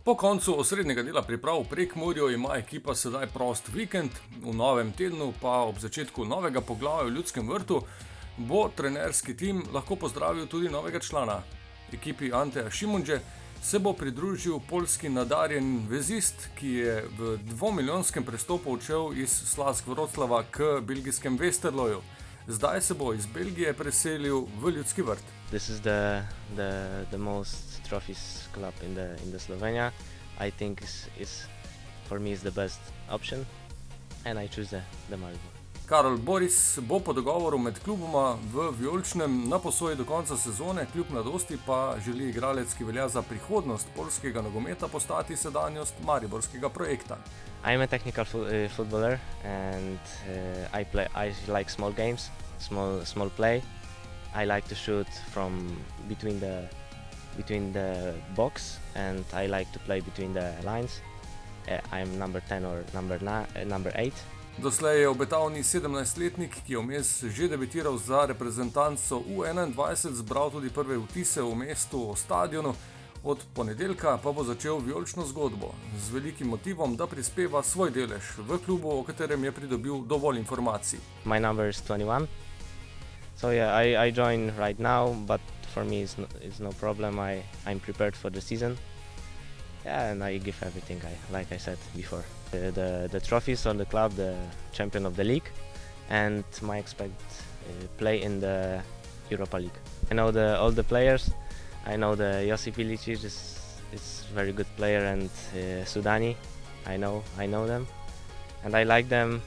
Po koncu osrednjega dela priprav v Prekmurju ima ekipa sedaj prost vikend, v novem tednu pa ob začetku novega poglavja v Ljudskem vrtu bo trenerski tim lahko pozdravil tudi novega člana. Ekipi Anteja Šimundže se bo pridružil poljski nadarjen vezist, ki je v 2-milijonskem prestopu odšel iz Slask Wroclava k belgijskem Westerloju. Zdaj se bo iz Belgije preselil v Ljudski vrt. This is the most trophies club in the Slovenia. I think is for me is the best option, and I choose the Maribor. Karol Boris bo po dogovoru med kluboma v Vijoličnem na posoji do konca sezone, kljub mladosti pa želi igralec, ki velja za prihodnost poljskega nogometa, postati sedanjost mariborskega projekta. I'm a technical footballer and I like small games, small play. I like to shoot from between the box and I like to play between the lines. I'm number 10 or number 8. Doslej je obetavni 17-letnik, ki je vmes že debitiral za reprezentanco U21, zbral tudi prve vtise v mestu o stadionu. Od ponedeljka pa bo začel vijolično zgodbo z velikim motivom, da prispeva svoj delež v klubu, o katerem je pridobil dovolj informacij. My number is 21. So yeah, I join right now, but for me it's no problem. I'm prepared for the season. Yeah, and I give everything, like I said before. The trophies on the club, the champion of the league, and my expect play in the Europa League. I know all the players. I know the Josip Ilicic is very good player, and Sudani. I know them, and I like them.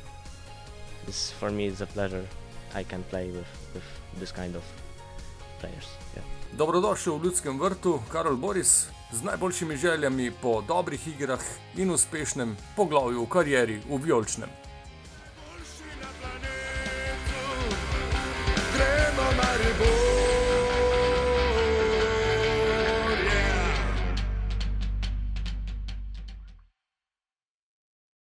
For me it's a pleasure. I can play with this kind of players. Yeah. Dobrodošel v Ljudskem vrtu, Karol Boris, z najboljšimi željami po dobrih igrah in uspešnem poglavju v karieri v Vijoličnem.